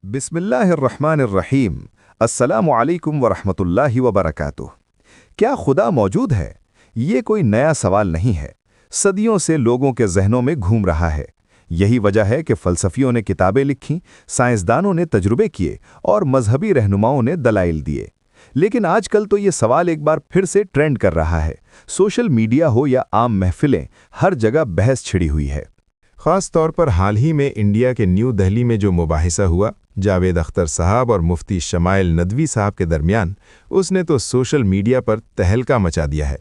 बिस्मिल्लाहिर्रहमानिर्रहीम। अस्सलामु अलैकुम वरहमतुल्लाहि वबरकातुह। क्या खुदा मौजूद है? ये कोई नया सवाल नहीं है। सदियों से लोगों के जहनों में घूम रहा है। यही वजह है कि फ़लसफ़ियों ने किताबें लिखीं, साइंसदानों ने तजुर्बे किए और मजहबी रहनुमाओं ने दलाइल दिए। लेकिन आजकल तो ये सवाल एक बार फिर से ट्रेंड कर रहा है। सोशल मीडिया हो या आम महफिलें, हर जगह बहस छिड़ी हुई है। ख़ास तौर पर हाल ही में इंडिया के न्यू दिल्ली में जो मुबाहिसा हुआ जावेद अख्तर साहब और मुफ्ती शमाइल नदवी साहब के दरमियान, उसने तो सोशल मीडिया पर तहलका मचा दिया है।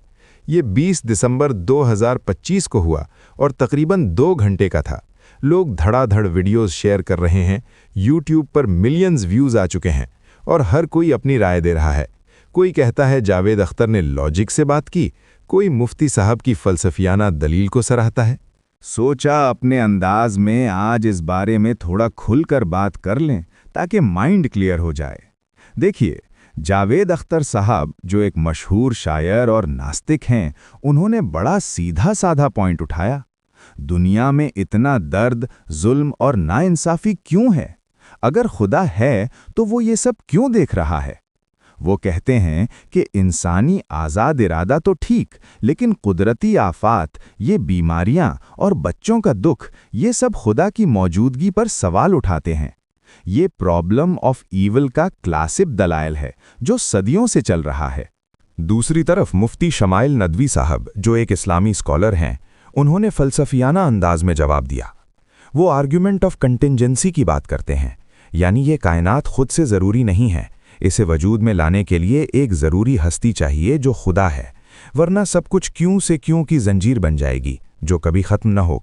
ये 20 दिसंबर 2025 को हुआ और तकरीबन 2 घंटे का था। लोग धड़ाधड़ वीडियोस शेयर कर रहे हैं, यूट्यूब पर मिलियंस व्यूज़ आ चुके हैं और हर कोई अपनी राय दे रहा है। कोई कहता है जावेद अख्तर ने लॉजिक से बात की, कोई मुफ्ती साहब की फ़लसफ़ियाना दलील को सराहता है। सोचा अपने अंदाज में आज इस बारे में थोड़ा खुलकर बात कर लें ताकि माइंड क्लियर हो जाए। देखिए, जावेद अख्तर साहब जो एक मशहूर शायर और नास्तिक हैं, उन्होंने बड़ा सीधा साधा पॉइंट उठाया। दुनिया में इतना दर्द, जुल्म और नाइंसाफ़ी क्यों है? अगर खुदा है तो वो ये सब क्यों देख रहा है? वो कहते हैं कि इंसानी आज़ाद इरादा तो ठीक, लेकिन कुदरती आफात, ये बीमारियां और बच्चों का दुख, ये सब खुदा की मौजूदगी पर सवाल उठाते हैं। ये प्रॉब्लम ऑफ ईविल का क्लासिक दलाइल है जो सदियों से चल रहा है। दूसरी तरफ मुफ्ती शमाइल नदवी साहब जो एक इस्लामी स्कॉलर हैं, उन्होंने फ़लसफ़ियाना अंदाज में जवाब दिया। वो आर्ग्यूमेंट ऑफ कंटिंजेंसी की बात करते हैं, यानी ये कायनात खुद से ज़रूरी नहीं है, इसे वजूद में लाने के लिए एक ज़रूरी हस्ती चाहिए जो खुदा है, वरना सब कुछ क्यों से क्यों की जंजीर बन जाएगी जो कभी ख़त्म न हो।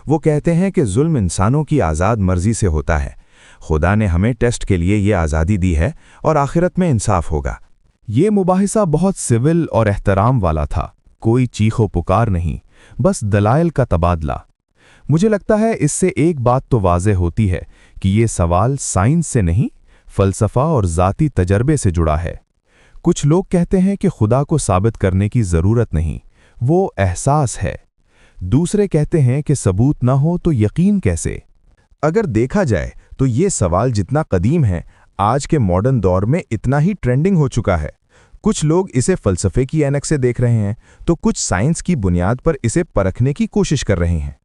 वो कहते हैं कि जुल्म इंसानों की आज़ाद मर्जी से होता है। खुदा ने हमें टेस्ट के लिए ये आज़ादी दी है और आखिरत में इंसाफ होगा। ये मुबाहिसा बहुत सिविल और एहतराम वाला था, कोई चीखो पुकार नहीं, बस दलाइल का तबादला। मुझे लगता है इससे एक बात तो वाज़े होती है कि ये सवाल साइंस से नहीं, फ़लसफ़ा और ज़ाती तजर्बे से जुड़ा है। कुछ लोग कहते हैं कि खुदा को साबित करने की ज़रूरत नहीं, वो एहसास है। दूसरे कहते हैं कि सबूत ना हो तो यकीन कैसे? अगर देखा जाए तो ये सवाल जितना कदीम है, आज के मॉडर्न दौर में इतना ही ट्रेंडिंग हो चुका है। कुछ लोग इसे फ़लसफ़े की ऐनक से देख रहे हैं, तो कुछ साइंस की बुनियाद पर इसे परखने की कोशिश कर रहे हैं।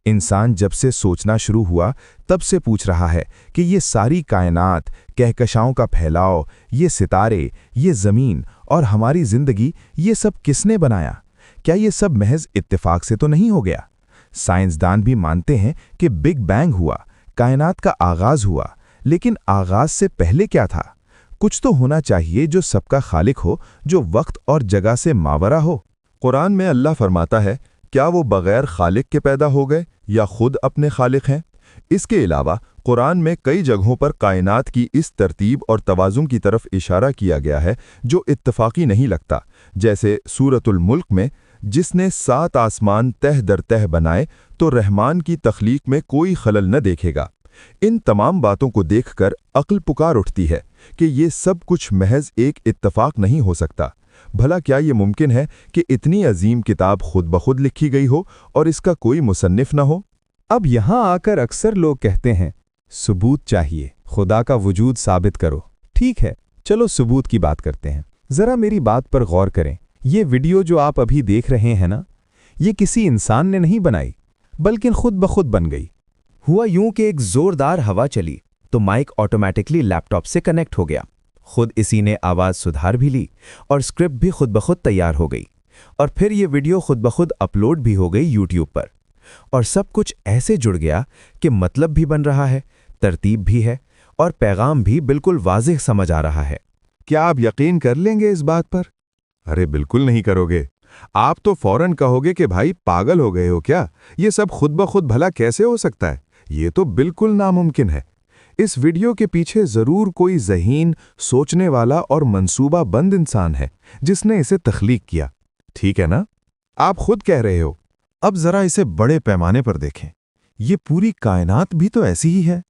इंसान जब से सोचना शुरू हुआ तब से पूछ रहा है कि ये सारी कायनात, कहकशाओं का फैलाव, ये सितारे, ये ज़मीन और हमारी ज़िंदगी, ये सब किसने बनाया? क्या ये सब महज इत्तेफाक से तो नहीं हो गया? साइंसदान भी मानते हैं कि बिग बैंग हुआ, कायनात का आगाज़ हुआ, लेकिन आगाज़ से पहले क्या था? कुछ तो होना चाहिए जो सबका खालिक हो, जो वक्त और जगह से मावरा हो। कुरान में अल्लाह फरमाता है, क्या वो बग़ैर खालिक के पैदा हो गए या खुद अपने खालिक हैं? इसके अलावा कुरान में कई जगहों पर कायनात की इस तरतीब और तवाज़ुन की तरफ इशारा किया गया है जो इत्तफाकी नहीं लगता, जैसे सूरतुल मुल्क में, जिसने 7 आसमान तह दर तह बनाए तो रहमान की तख्लीक में कोई खलल न देखेगा। इन तमाम बातों को देखकर अक्ल पुकार उठती है कि ये सब कुछ महज एक इत्तफाक नहीं हो सकता। भला क्या ये मुमकिन है कि इतनी अजीम किताब खुद ब खुद लिखी गई हो और इसका कोई मुसन्निफ न हो? अब यहाँ आकर अक्सर लोग कहते हैं, सबूत चाहिए, खुदा का वजूद साबित करो। ठीक है, चलो सबूत की बात करते हैं। ज़रा मेरी बात पर गौर करें। ये वीडियो जो आप अभी देख रहे हैं ना, ये किसी इंसान ने नहीं बनाई, बल्कि खुद ब खुद बन गई। हुआ यूं कि एक ज़ोरदार हवा चली तो माइक ऑटोमेटिकली लैपटॉप से कनेक्ट हो गया। खुद इसी ने आवाज़ सुधार भी ली और स्क्रिप्ट भी खुद ब खुद तैयार हो गई, और फिर ये वीडियो खुद ब खुद अपलोड भी हो गई यूट्यूब पर। और सब कुछ ऐसे जुड़ गया कि मतलब भी बन रहा है, तरतीब भी है और पैगाम भी बिल्कुल वाज़ेह समझ आ रहा है। क्या आप यकीन कर लेंगे इस बात पर? अरे बिल्कुल नहीं करोगे। आप तो फौरन कहोगे कि भाई पागल हो गए हो क्या? ये सब खुद ब खुद भला कैसे हो सकता है? ये तो बिल्कुल नामुमकिन है। इस वीडियो के पीछे ज़रूर कोई ज़हीन, सोचने वाला और मंसूबा बंद इंसान है जिसने इसे तख्लीक किया। ठीक है ना? आप खुद कह रहे हो। अब ज़रा इसे बड़े पैमाने पर देखें। ये पूरी कायनात भी तो ऐसी ही है।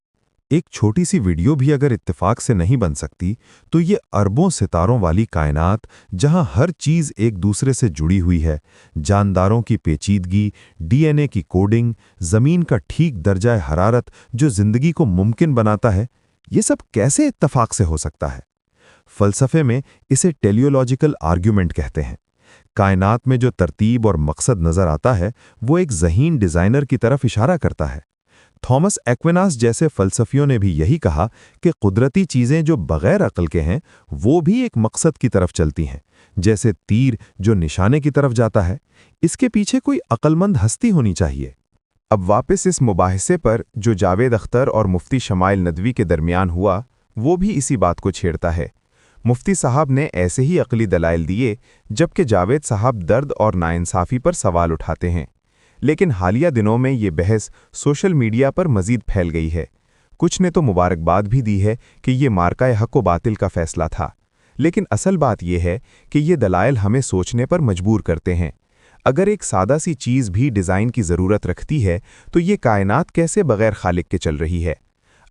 एक छोटी सी वीडियो भी अगर इत्तेफाक से नहीं बन सकती, तो ये अरबों सितारों वाली कायनात, जहां हर चीज़ एक दूसरे से जुड़ी हुई है, जानदारों की पेचीदगी, डीएनए की कोडिंग, ज़मीन का ठीक दर्जा हरारत जो ज़िंदगी को मुमकिन बनाता है, یہ سب کیسے اتفاق سے ہو سکتا ہے؟ فلسفے میں اسے ٹیلیولوجیکل آرگیومنٹ کہتے ہیں۔ کائنات میں جو ترتیب اور مقصد نظر آتا ہے وہ ایک ذہین ڈیزائنر کی طرف اشارہ کرتا ہے۔ تھامس ایکویناس جیسے فلسفیوں نے بھی یہی کہا کہ قدرتی چیزیں جو بغیر عقل کے ہیں وہ بھی ایک مقصد کی طرف چلتی ہیں، جیسے تیر جو نشانے کی طرف جاتا ہے۔ اس کے پیچھے کوئی عقل مند ہستی ہونی چاہیے۔ اب واپس اس مباحثے پر جو جاوید اختر اور مفتی شمائل ندوی کے درمیان ہوا، وہ بھی اسی بات کو چھیڑتا ہے۔ مفتی صاحب نے ایسے ہی عقلی دلائل دیے، جبکہ جاوید صاحب درد اور ناانصافی پر سوال اٹھاتے ہیں۔ لیکن حالیہ دنوں میں یہ بحث سوشل میڈیا پر مزید پھیل گئی ہے۔ کچھ نے تو مبارکباد بھی دی ہے کہ یہ مارکہ حق و باطل کا فیصلہ تھا، لیکن اصل بات یہ ہے کہ یہ دلائل ہمیں سوچنے پر مجبور کرتے ہیں۔ اگر ایک سادہ سی چیز بھی ڈیزائن کی ضرورت رکھتی ہے تو یہ کائنات کیسے بغیر خالق کے چل رہی ہے؟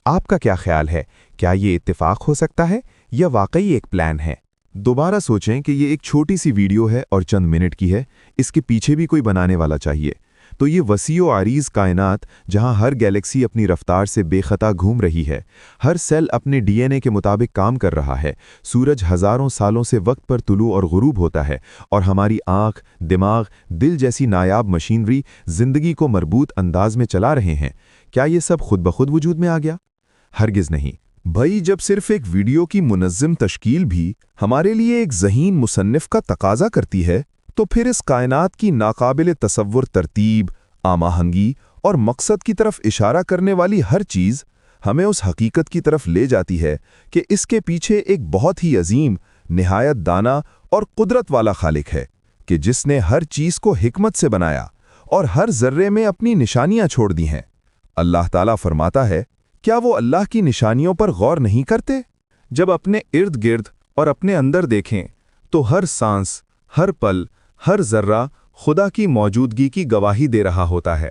آپ کا کیا خیال ہے؟ کیا یہ اتفاق ہو سکتا ہے یا واقعی ایک پلان ہے؟ دوبارہ سوچیں کہ یہ ایک چھوٹی سی ویڈیو ہے اور چند منٹ کی ہے، اس کے پیچھے بھی کوئی بنانے والا چاہیے۔ تو یہ وسیع و عریض کائنات جہاں ہر گیلیکسی اپنی رفتار سے بے خطا گھوم رہی ہے، ہر سیل اپنے ڈی این اے کے مطابق کام کر رہا ہے، سورج ہزاروں سالوں سے وقت پر طلوع اور غروب ہوتا ہے، اور ہماری آنکھ، دماغ، دل جیسی نایاب مشینری زندگی کو مربوط انداز میں چلا رہے ہیں، کیا یہ سب خود بخود وجود میں آ گیا؟ ہرگز نہیں۔ بھائی، جب صرف ایک ویڈیو کی منظم تشکیل بھی ہمارے لیے ایک ذہین مصنف کا تقاضا کرتی ہے، تو پھر اس کائنات کی ناقابل تصور ترتیب، آماہنگی اور مقصد کی طرف اشارہ کرنے والی ہر چیز ہمیں اس حقیقت کی طرف لے جاتی ہے کہ اس کے پیچھے ایک بہت ہی عظیم، نہایت دانا اور قدرت والا خالق ہے، کہ جس نے ہر چیز کو حکمت سے بنایا اور ہر ذرے میں اپنی نشانیاں چھوڑ دی ہیں۔ اللہ تعالیٰ فرماتا ہے، کیا وہ اللہ کی نشانیوں پر غور نہیں کرتے؟ جب اپنے ارد گرد اور اپنے اندر دیکھیں تو ہر سانس، ہر پل، ہر ذرہ خدا کی موجودگی کی گواہی دے رہا ہوتا ہے۔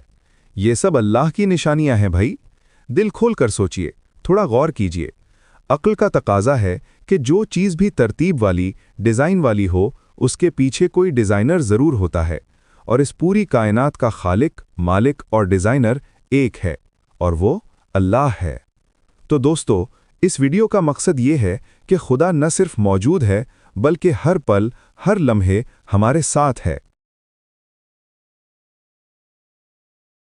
یہ سب اللہ کی نشانیاں ہیں بھائی۔ دل کھول کر سوچئے، تھوڑا غور کیجئے۔ عقل کا تقاضا ہے کہ جو چیز بھی ترتیب والی، ڈیزائن والی ہو، اس کے پیچھے کوئی ڈیزائنر ضرور ہوتا ہے، اور اس پوری کائنات کا خالق، مالک اور ڈیزائنر ایک ہے، اور وہ اللہ ہے۔ تو دوستو، اس ویڈیو کا مقصد یہ ہے کہ خدا نہ صرف موجود ہے، بلکہ ہر پل، ہر لمحے ہمارے ساتھ ہے۔